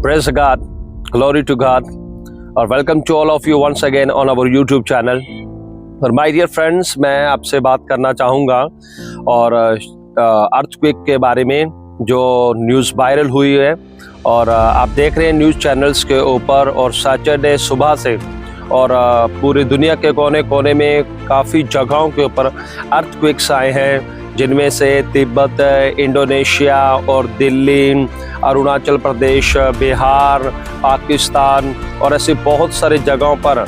Praise God, glory to God, और welcome to all of you once again on our YouTube channel. और my dear friends, मैं आपसे बात करना चाहूँगा और अर्थक्वेक के बारे में जो न्यूज़ वायरल हुई है और आप देख रहे हैं न्यूज़ चैनल्स के ऊपर और सैटरडे सुबह से और पूरी दुनिया के कोने कोने में काफ़ी जगहों के ऊपर अर्थक्वेक्स आए हैं, जिनमें से तिब्बत, इंडोनेशिया और दिल्ली, अरुणाचल प्रदेश, बिहार, पाकिस्तान और ऐसी बहुत सारी जगहों पर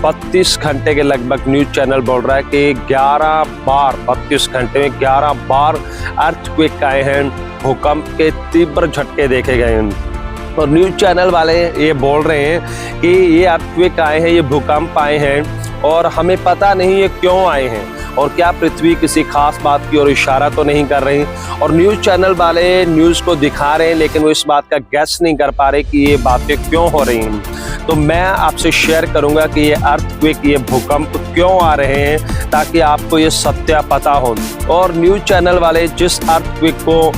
32 घंटे के लगभग न्यूज़ चैनल बोल रहा है कि 11 बार 32 घंटे में 11 बार अर्थक्वेक आए हैं, भूकंप के तीव्र झटके देखे गए हैं। और न्यूज़ चैनल वाले ये बोल रहे हैं कि ये अर्थक्वेक आए हैं, ये भूकंप आए हैं और हमें पता नहीं ये क्यों आए हैं और क्या पृथ्वी किसी खास बात की ओर इशारा तो नहीं कर रही। और न्यूज़ चैनल वाले न्यूज़ को दिखा रहे हैं लेकिन वो इस बात का गैस नहीं कर पा रहे कि ये बातें क्यों हो रही हैं। तो मैं आपसे शेयर करूंगा कि ये अर्थक्वेक, ये भूकंप क्यों आ रहे हैं ताकि आपको ये सत्य पता हो। और न्यूज़ चैनल वाले जिस अर्थक्वेक को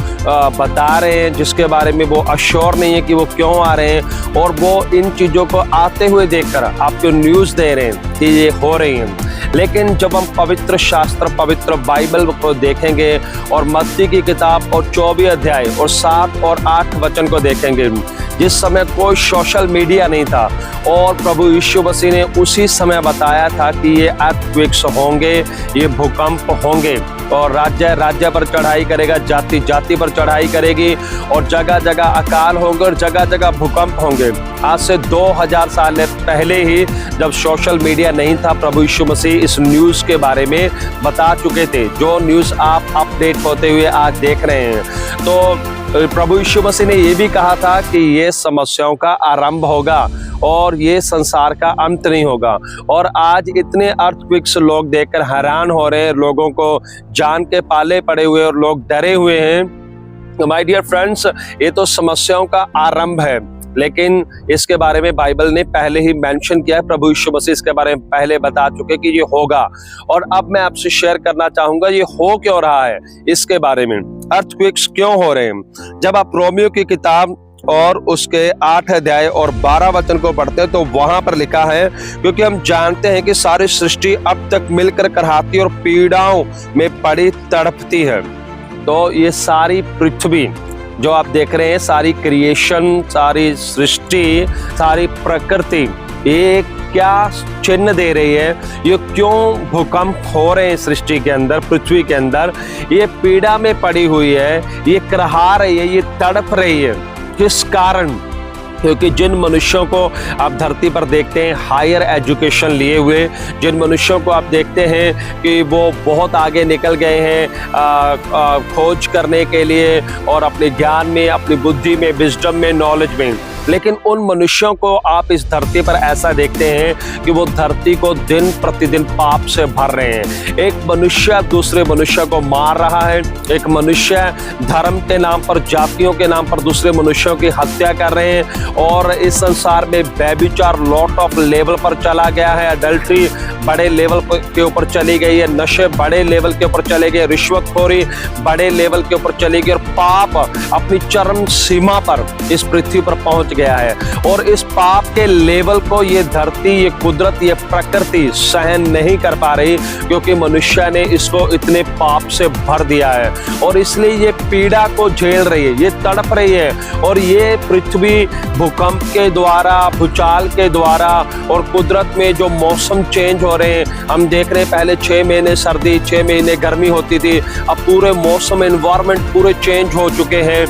बता रहे हैं, जिसके बारे में वो अश्योर नहीं है कि वो क्यों आ रहे हैं और वो इन चीज़ों को आते हुए देखकर आपको न्यूज़ दे रहे हैं कि ये हो रही हैं। लेकिन जब हम पवित्र शास्त्र, पवित्र बाइबल को देखेंगे और मत्ती की किताब और 24 अध्याय और 7 और 8 वचन को देखेंगे, जिस समय कोई सोशल मीडिया नहीं था और प्रभु यीशु मसीह ने उसी समय बताया था कि ये अर्थक्वेक्स होंगे, ये भूकंप होंगे और राज्य राज्य पर चढ़ाई करेगा, जाति जाति पर चढ़ाई करेगी और जगह जगह अकाल होंगे और जगह जगह भूकंप होंगे। आज से 2000 साल पहले ही जब सोशल मीडिया नहीं था, प्रभु यीशु मसीह इस न्यूज़ के बारे में बता चुके थे, जो न्यूज़ आप अपडेट होते हुए आज देख रहे हैं। तो प्रभु यीशु मसीह ने ये भी कहा था कि ये समस्याओं का आरंभ होगा और ये संसार का अंत नहीं होगा। और आज इतने अर्थक्वेक्स लोग देखकर हैरान हो रहे हैं, लोगों को जान के पाले पड़े हुए और लोग डरे हुए हैं। माय डियर फ्रेंड्स, ये तो समस्याओं का आरंभ है, लेकिन इसके बारे में बाइबल ने पहले ही मेंशन किया है। प्रभु यीशु मसीह इसके बारे में पहले बता चुके कि ये होगा। और अब मैं आपसे शेयर करना चाहूंगा ये हो क्यों रहा है, इसके बारे में अर्थक्वेक्स क्यों हो रहे हैं। जब आप रोमियो की किताब और उसके 8 अध्याय और 12 वचन को पढ़ते हैं तो वहां पर लिखा है, क्योंकि हम जानते हैं कि सारी सृष्टि अब तक मिलकर कराहती और पीड़ाओं में पड़ी तड़पती है। तो ये सारी पृथ्वी जो आप देख रहे हैं, सारी क्रिएशन, सारी सृष्टि, सारी प्रकृति, ये क्या चिन्ह दे रही है, ये क्यों भूकंप हो रहे हैं सृष्टि के अंदर, पृथ्वी के अंदर, ये पीड़ा में पड़ी हुई है, ये कराह रही है, ये तड़प रही है। किस कारण? क्योंकि जिन मनुष्यों को आप धरती पर देखते हैं हायर एजुकेशन लिए हुए, जिन मनुष्यों को आप देखते हैं कि वो बहुत आगे निकल गए हैं खोज करने के लिए और अपने ज्ञान में, अपनी बुद्धि में, विजडम में, नॉलेज में, लेकिन उन मनुष्यों को आप इस धरती पर ऐसा देखते हैं कि वो धरती को दिन प्रतिदिन पाप से भर रहे हैं। एक मनुष्य दूसरे मनुष्य को मार रहा है, एक मनुष्य धर्म के नाम पर, जातियों के नाम पर दूसरे मनुष्यों की हत्या कर रहे हैं। और इस संसार में व्यभिचार लॉट ऑफ लेवल पर चला गया है, अडल्ट्री बड़े लेवल के ऊपर चली गई है, नशे बड़े लेवल के ऊपर चले गए, रिश्वतखोरी बड़े लेवल के ऊपर चली गई और पाप अपनी चरम सीमा पर इस पृथ्वी पर पहुंच गया है। और इस पाप के लेवल को ये धरती, ये कुदरत, ये प्रकृति सहन नहीं कर पा रही, क्योंकि मनुष्य ने इसको इतने पाप से भर दिया है और इसलिए ये पीड़ा को झेल रही है, ये तड़प रही है। और ये पृथ्वी भूकंप के द्वारा, भूचाल के द्वारा और कुदरत में जो मौसम चेंज हो रहे हैं, हम देख रहे हैं पहले 6 महीने सर्दी, 6 महीने गर्मी होती थी, अब पूरे मौसम, एनवायरनमेंट पूरे चेंज हो चुके हैं।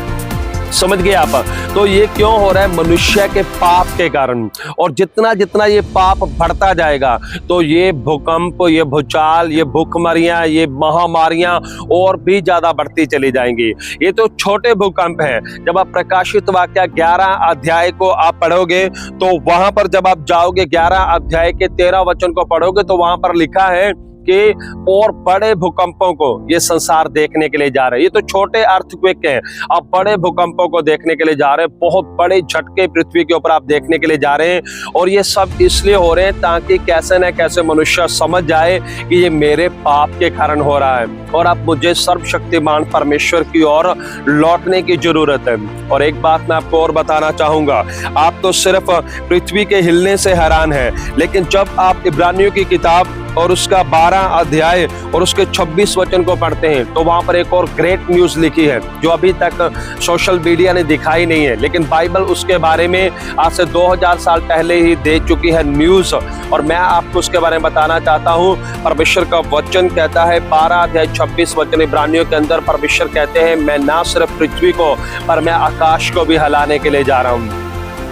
समझ गए आप? तो ये क्यों हो रहा है? मनुष्य के पाप के कारण। और जितना जितना ये पाप बढ़ता जाएगा तो ये भूकंप, ये भूचाल, ये भूखमरियां, ये महामारियां और भी ज्यादा बढ़ती चली जाएंगी। ये तो छोटे भूकंप है। जब आप प्रकाशित वाक्य 11 अध्याय को आप पढ़ोगे तो वहां पर जब आप जाओगे 11 अध्याय के 13 वचन को पढ़ोगे तो वहां पर लिखा है के और बड़े भूकंपों को ये संसार देखने के लिए जा रहे हैं। ये तो छोटे अर्थक्वेक हैं, आप बड़े भूकंपों को देखने के लिए जा रहे हैं, बहुत बड़े झटके पृथ्वी के ऊपर आप देखने के लिए जा रहे हैं। और ये सब इसलिए हो रहे हैं ताकि कैसे न कैसे मनुष्य समझ जाए कि ये मेरे पाप के कारण हो रहा है और अब मुझे सर्वशक्तिमान परमेश्वर की ओर लौटने की जरूरत है। और एक बात मैं आपको और बताना चाहूंगा, आप तो सिर्फ पृथ्वी के हिलने से हैरान हैं, लेकिन जब आप इब्रानियों की किताब और उसका 12 अध्याय और उसके 26 वचन को पढ़ते हैं तो वहां पर एक और ग्रेट न्यूज लिखी है जो अभी तक सोशल मीडिया ने दिखाई नहीं है, लेकिन बाइबल उसके बारे में आज से 2000 साल पहले ही दे चुकी है न्यूज। और मैं आपको उसके बारे में बताना चाहता हूं। परमेश्वर का वचन कहता है 12 अध्याय 26 वचन इब्रानियों के अंदर, परमेश्वर कहते हैं मैं ना सिर्फ पृथ्वी को पर मैं आकाश को भी हिलाने के लिए जा रहा हूं।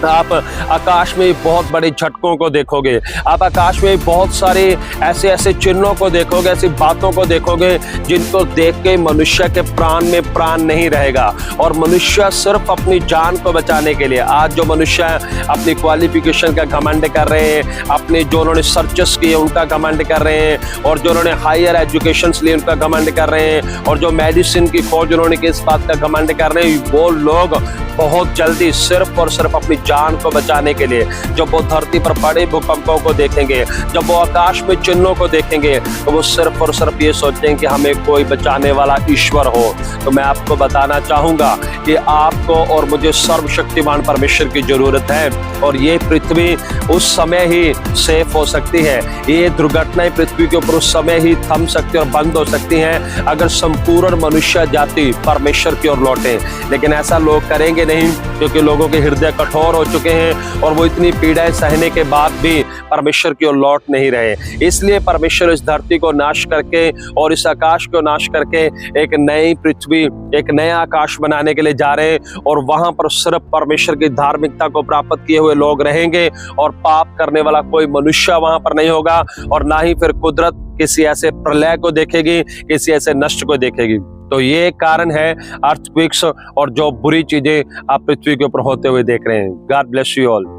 आप आकाश में बहुत बड़े झटकों को देखोगे, आप आकाश में बहुत सारे ऐसे चिन्हों को देखोगे, ऐसी बातों को देखोगे जिनको देख के मनुष्य के प्राण में प्राण नहीं रहेगा। और मनुष्य सिर्फ अपनी जान को बचाने के लिए, आज जो मनुष्य अपनी क्वालिफिकेशन का घमंड कर रहे हैं, अपने जो उन्होंने सर्चेस किए उनका घमंड कर रहे हैं, और जो उन्होंने हायर एजुकेशन लिए उनका घमंड कर रहे हैं, और जो मेडिसिन की खोज उन्होंने किस बात का घमंड कर रहे हैं, वो लोग बहुत जल्दी सिर्फ और सिर्फ अपनी जान को बचाने के लिए जब वो धरती पर बड़े भूकंपों को देखेंगे, जब वो आकाश में चिन्हों को देखेंगे, तो वो सिर्फ और सिर्फ ये सोचेंगे कि हमें कोई बचाने वाला ईश्वर हो। तो मैं आपको बताना चाहूंगा कि आपको और मुझे सर्वशक्तिमान परमेश्वर की जरूरत है, और ये पृथ्वी उस समय ही सेफ हो सकती है, ये दुर्घटनाएं पृथ्वी के ऊपर उस समय ही थम सकती और बंद हो सकती हैं अगर संपूर्ण मनुष्य जाति परमेश्वर की ओर लौटे। लेकिन ऐसा लोग करेंगे नहीं, क्योंकि लोगों के हृदय कठोर हो चुके हैं और वो इतनी पीड़ाएं सहने के बाद भी परमेश्वर की ओर लौट नहीं रहे। इसलिए परमेश्वर इस धरती को नाश करके और इस आकाश को नाश करके एक नई पृथ्वी, एक नया आकाश बनाने के लिए जा रहे हैं, और वहां पर सिर्फ परमेश्वर की धार्मिकता को प्राप्त किए हुए लोग रहेंगे और पाप करने वाला कोई मनुष्य वहां पर नहीं होगा, और ना ही फिर कुदरत किसी ऐसे प्रलय को देखेगी, किसी ऐसे नष्ट को देखेगी। तो ये कारण है अर्थक्वेक्स और जो बुरी चीजें आप पृथ्वी के ऊपर होते हुए देख रहे हैं। God bless you all.